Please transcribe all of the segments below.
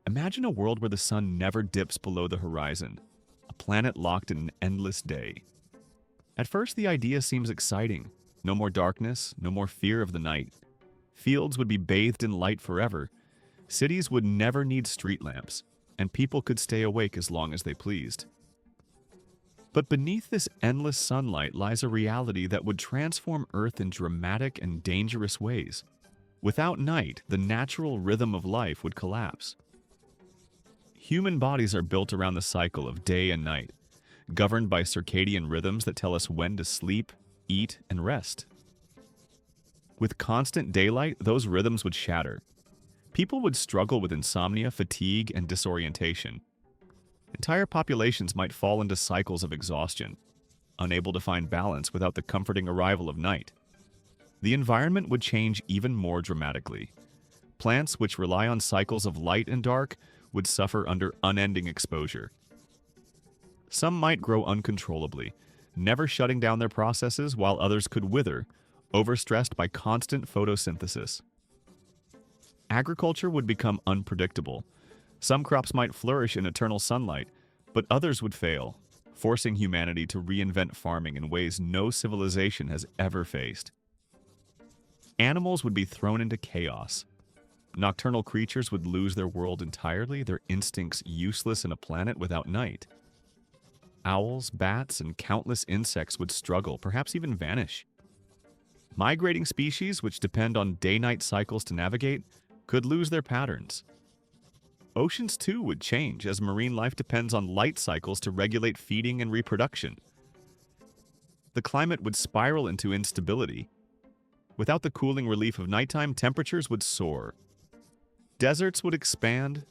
Imagine a world where the sun never dips below the horizon, a planet locked in an endless day. At first, the idea seems exciting. No more darkness, no more fear of the night. Fields would be bathed in light forever. Cities would never need street lamps, and people could stay awake as long as they pleased. But beneath this endless sunlight lies a reality that would transform Earth in dramatic and dangerous ways. Without night, the natural rhythm of life would collapse. Human bodies are built around the cycle of day and night, governed by circadian rhythms that tell us when to sleep, eat, and rest. With constant daylight, those rhythms would shatter. People would struggle with insomnia, fatigue, and disorientation. Entire populations might fall into cycles of exhaustion, unable to find balance without the comforting arrival of night. The environment would change even more dramatically. Plants which rely on cycles of light and dark would suffer under unending exposure. Some might grow uncontrollably, never shutting down their processes, while others could wither, overstressed by constant photosynthesis. Agriculture would become unpredictable. Some crops might flourish in eternal sunlight, but others would fail, forcing humanity to reinvent farming in ways no civilization has ever faced. Animals would be thrown into chaos. Nocturnal creatures would lose their world entirely, their instincts useless in a planet without night. Owls, bats, and countless insects would struggle, perhaps even vanish. Migrating species, which depend on day-night cycles to navigate, could lose their patterns. Oceans, too, would change, as marine life depends on light cycles to regulate feeding and reproduction. The climate would spiral into instability. Without the cooling relief of nighttime, temperatures would soar. Deserts would expand,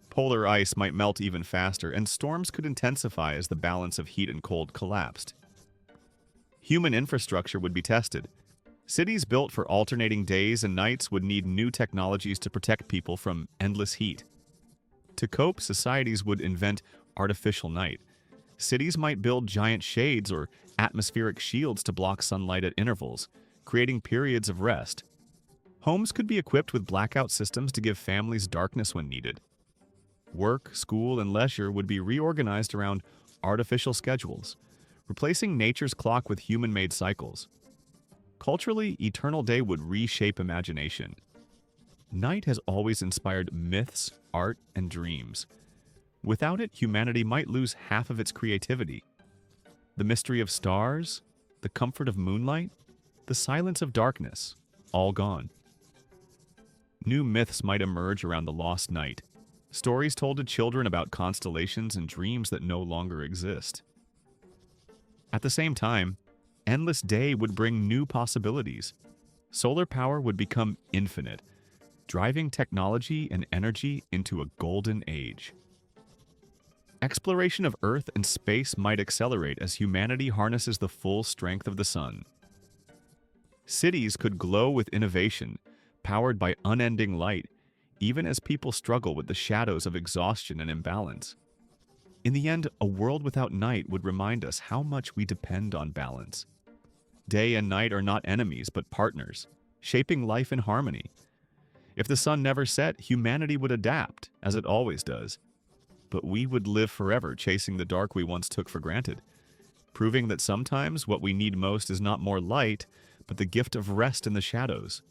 polar ice might melt even faster, and storms could intensify as the balance of heat and cold collapsed. Human infrastructure would be tested. Cities built for alternating days and nights would need new technologies to protect people from endless heat. To cope, societies would invent artificial night. Cities might build giant shades or atmospheric shields to block sunlight at intervals, creating periods of rest. Homes could be equipped with blackout systems to give families darkness when needed. Work, school, and leisure would be reorganized around artificial schedules, replacing nature's clock with human-made cycles. Culturally, eternal day would reshape imagination. Night has always inspired myths, art, and dreams. Without it, humanity might lose half of its creativity. The mystery of stars, the comfort of moonlight, the silence of darkness, all gone. New myths might emerge around the lost night, stories told to children about constellations and dreams that no longer exist. At the same time, endless day would bring new possibilities. Solar power would become infinite, driving technology and energy into a golden age. Exploration of Earth and space might accelerate as humanity harnesses the full strength of the sun. Cities could glow with innovation, powered by unending light, even as people struggle with the shadows of exhaustion and imbalance. In the end, a world without night would remind us how much we depend on balance. Day and night are not enemies, but partners, shaping life in harmony. If the sun never set, humanity would adapt, as it always does. But we would live forever chasing the dark we once took for granted, proving that sometimes what we need most is not more light, but the gift of rest in the shadows.